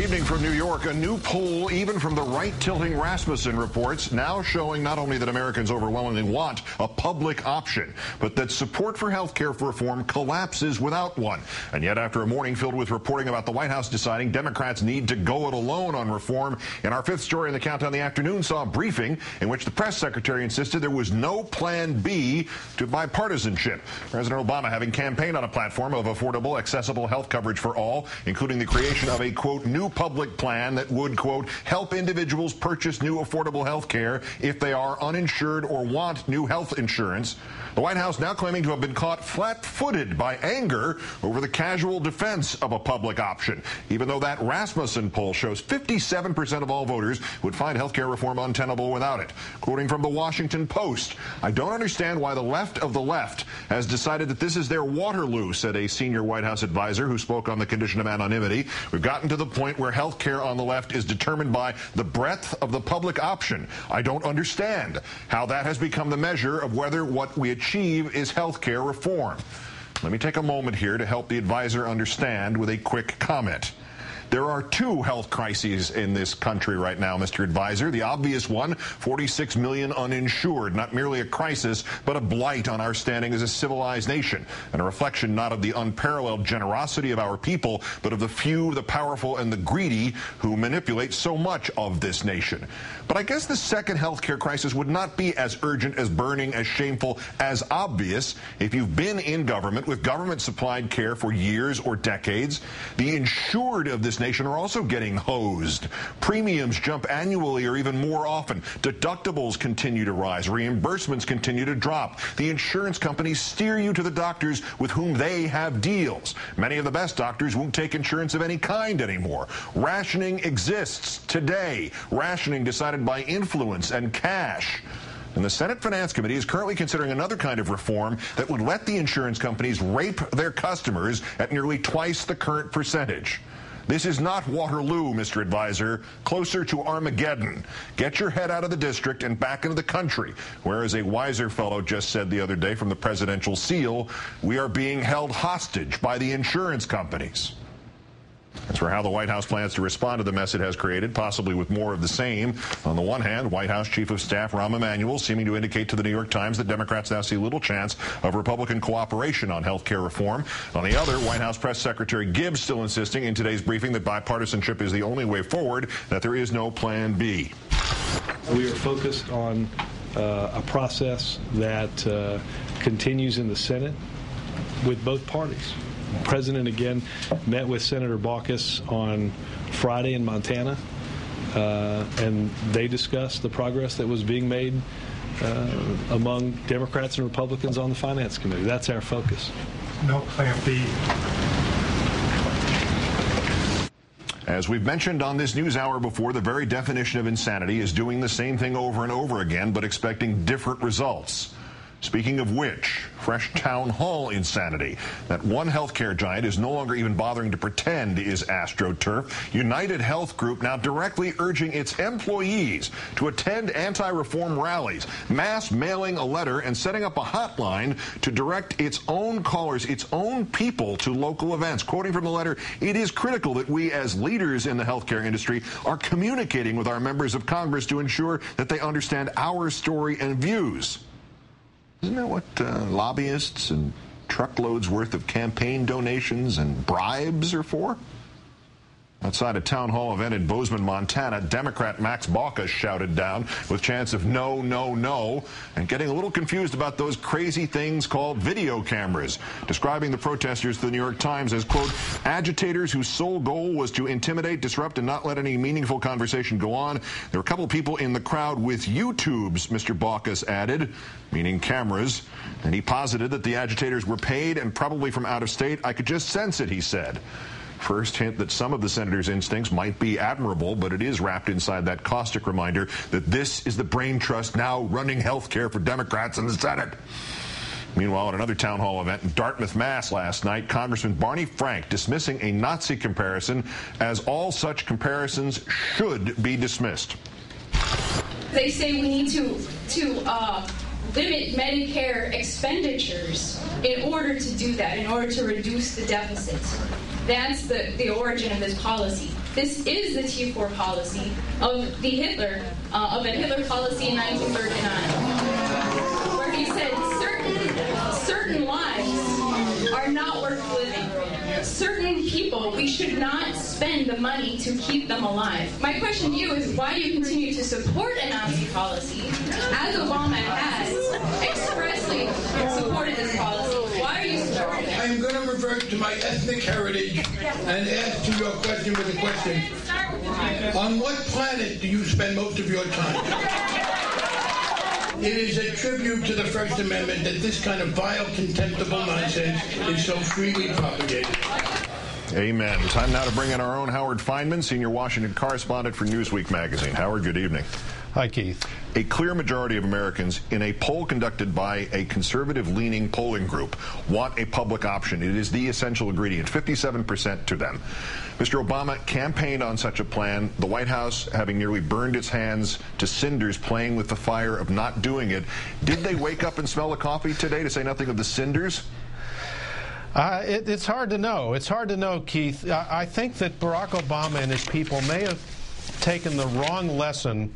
evening from New York. A new poll, even from the right-tilting Rasmussen, reports now showing not only that Americans overwhelmingly want a public option, but that support for health care reform collapses without one. And yet, after a morning filled with reporting about the White House deciding Democrats need to go it alone on reform, in our fifth story in the Countdown, the afternoon saw a briefing in which the press secretary insisted there was no plan B to bipartisanship. President Obama having campaigned on a platform of affordable, accessible health coverage for all, including the creation of a, quote, new public plan that would, quote, help individuals purchase new affordable health care if they are uninsured or want new health insurance. The White House now claiming to have been caught flat-footed by anger over the casual defense of a public option, even though that Rasmussen poll shows 57% of all voters would find health care reform untenable without it. Quoting from the Washington Post, "I don't understand why the left of the left has decided that this is their Waterloo," said a senior White House advisor who spoke on the condition of anonymity. "We've gotten to the point where health care on the left is determined by the breadth of the public option. I don't understand how that has become the measure of whether what we achieve is health care reform." Let me take a moment here to help the advisor understand with a quick comment. There are two health crises in this country right now, Mr. Advisor. The obvious one, 46 million uninsured, not merely a crisis, but a blight on our standing as a civilized nation, and a reflection not of the unparalleled generosity of our people, but of the few, the powerful, and the greedy who manipulate so much of this nation. But I guess the second health care crisis would not be as urgent, as burning, as shameful, as obvious if you've been in government with government-supplied care for years or decades. The insured of this nation are also getting hosed. Premiums jump annually or even more often. Deductibles continue to rise. Reimbursements continue to drop. The insurance companies steer you to the doctors with whom they have deals. Many of the best doctors won't take insurance of any kind anymore. Rationing exists today. Rationing decided by influence and cash. And the Senate Finance Committee is currently considering another kind of reform that would let the insurance companies rape their customers at nearly twice the current percentage. This is not Waterloo, Mr. Advisor, closer to Armageddon. Get your head out of the district and back into the country, where, as a wiser fellow just said the other day from the presidential seal, we are being held hostage by the insurance companies. As for how the White House plans to respond to the mess it has created, possibly with more of the same. On the one hand, White House Chief of Staff Rahm Emanuel seeming to indicate to the New York Times that Democrats now see little chance of Republican cooperation on health care reform. On the other, White House Press Secretary Gibbs still insisting in today's briefing that bipartisanship is the only way forward, that there is no plan B. We are focused on a process that continues in the Senate with both parties. The President again met with Senator Baucus on Friday in Montana, and they discussed the progress that was being made among Democrats and Republicans on the Finance Committee. That's our focus. No plan B. As we've mentioned on this news hour before, the very definition of insanity is doing the same thing over and over again, but expecting different results. Speaking of which, fresh town hall insanity. That one healthcare giant is no longer even bothering to pretend is AstroTurf. United Health Group now directly urging its employees to attend anti-reform rallies, mass mailing a letter and setting up a hotline to direct its own callers, its own people to local events. Quoting from the letter, "It is critical that we as leaders in the healthcare industry are communicating with our members of Congress to ensure that they understand our story and views." Isn't that what lobbyists and truckloads worth of campaign donations and bribes are for? Outside a town hall event in Bozeman, Montana, Democrat Max Baucus shouted down with chants of no, no, no, and getting a little confused about those crazy things called video cameras, describing the protesters to the New York Times as, quote, agitators whose sole goal was to intimidate, disrupt, and not let any meaningful conversation go on. There were a couple of people in the crowd with YouTubes, Mr. Baucus added, meaning cameras, and he posited that the agitators were paid and probably from out of state. I could just sense it, he said. First hint that some of the senator's instincts might be admirable, but it is wrapped inside that caustic reminder that this is the brain trust now running health care for Democrats in the Senate. Meanwhile, at another town hall event in Dartmouth, Mass. last night, Congressman Barney Frank dismissing a Nazi comparison as all such comparisons should be dismissed. They say we need to limit Medicare expenditures in order to do that, in order to reduce the deficit. That's the origin of this policy. This is the T4 policy of the Hitler policy in 1939, where he said certain lives are not worth living. Certain people, we should not spend the money to keep them alive. My question to you is, why do you continue to support a Nazi policy, as Obama has expressly supported this policy? Why are you supporting it? I am going to revert to my ethnic heritage and ask to your question with a question. On what planet do you spend most of your time? It is a tribute to the First Amendment that this kind of vile, contemptible nonsense is so freely propagated. Amen. Time now to bring in our own Howard Fineman, senior Washington correspondent for Newsweek magazine. Howard, good evening. Hi, Keith. A clear majority of Americans in a poll conducted by a conservative-leaning polling group want a public option. It is the essential ingredient, 57% to them. Mr. Obama campaigned on such a plan, the White House having nearly burned its hands to cinders playing with the fire of not doing it. Did they wake up and smell the coffee today, to say nothing of the cinders? It's hard to know. It's hard to know, Keith. I think that Barack Obama and his people may have taken the wrong lesson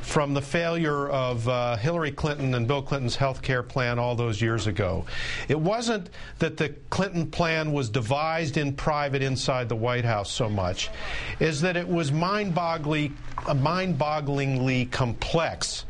from the failure of Hillary Clinton and Bill Clinton's health care plan all those years ago. It wasn't that the Clinton plan was devised in private inside the White House so much, is that it was mind-bogglingly complex.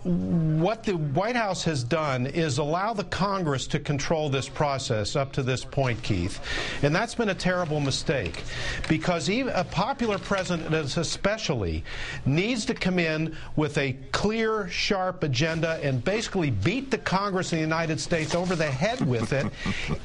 What the White House has done is allow the Congress to control this process up to this point, Keith. And that's been a terrible mistake, because even a popular president especially needs to come in with a clear, sharp agenda and basically beat the Congress in the United States over the head with it,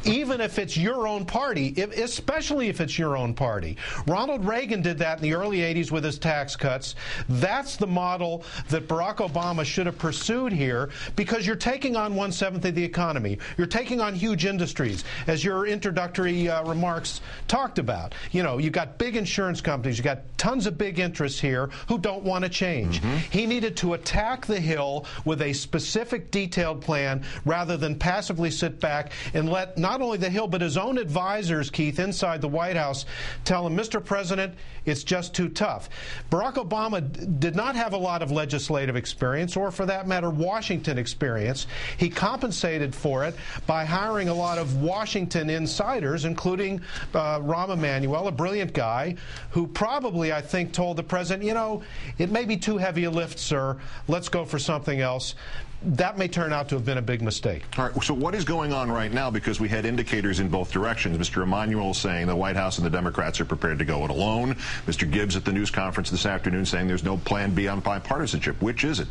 even if it's your own party, especially if it's your own party. Ronald Reagan did that in the early 80s with his tax cuts. That's the model that Barack Obama should have pursued here, because you're taking on 1/7 of the economy. You're taking on huge industries, as your introductory remarks talked about. You know, you've got big insurance companies, you've got tons of big interests here who don't want to change. He needed to attack the Hill with a specific, detailed plan rather than passively sit back and let not only the Hill but his own advisors, Keith, inside the White House tell him, Mr. President, it's just too tough. Barack Obama did not have a lot of legislative experience, or for that matter, Washington experience. He compensated for it by hiring a lot of Washington insiders, including Rahm Emanuel, a brilliant guy, who probably, I think, told the president, you know, it may be too heavy a lift, sir. Let's go for something else. That may turn out to have been a big mistake. All right, so what is going on right now? Because we had indicators in both directions. Mr. Emanuel saying the White House and the Democrats are prepared to go it alone. Mr. Gibbs at the news conference this afternoon saying there's no plan B on bipartisanship. Which is it?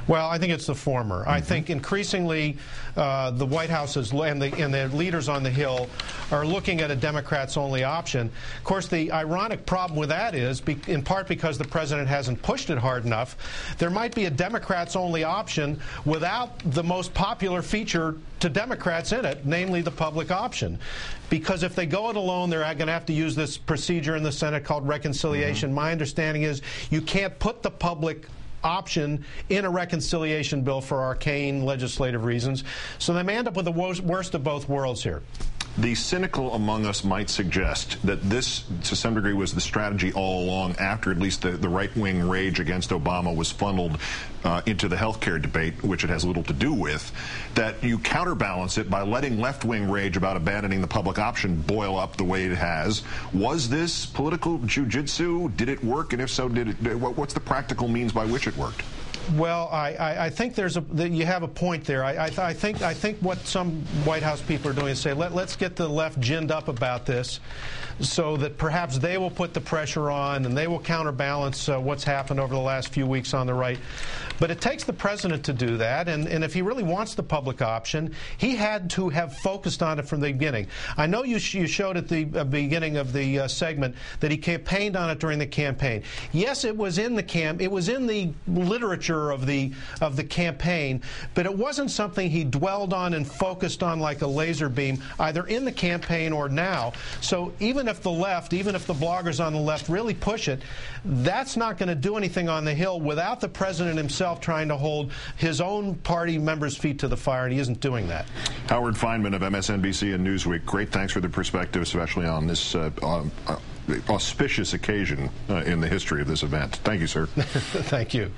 Well, I think it's the former. I think increasingly the White House and the leaders on the Hill are looking at a Democrats-only option. Of course, the ironic problem with that is, in part because the president hasn't pushed it hard enough, there might be a Democrats-only option without the most popular feature to Democrats in it, namely the public option. Because if they go it alone, they're going to have to use this procedure in the Senate called reconciliation. My understanding is you can't put the public option in a reconciliation bill for arcane legislative reasons. So they may end up with the worst of both worlds here. The cynical among us might suggest that this, to some degree, was the strategy all along, after at least the right-wing rage against Obama was funneled into the health care debate, which it has little to do with, that you counterbalance it by letting left-wing rage about abandoning the public option boil up the way it has. Was this political jiu-jitsu? Did it work? And if so, what's the practical means by which it worked? Well, I think you have a point there. I think what some White House people are doing is say, let's get the left ginned up about this, so that perhaps they will put the pressure on and they will counterbalance what's happened over the last few weeks on the right. But it takes the president to do that, and if he really wants the public option, he had to have focused on it from the beginning. I know you showed at the beginning of the segment that he campaigned on it during the campaign. Yes, it was in the literature of the campaign, but it wasn't something he dwelled on and focused on like a laser beam, either in the campaign or now. So even if the bloggers on the left really push it, that's not going to do anything on the Hill without the president himself trying to hold his own party members' feet to the fire, and he isn't doing that. Howard Fineman of MSNBC and Newsweek, great thanks for the perspective, especially on this auspicious occasion in the history of this event. Thank you, sir. Thank you.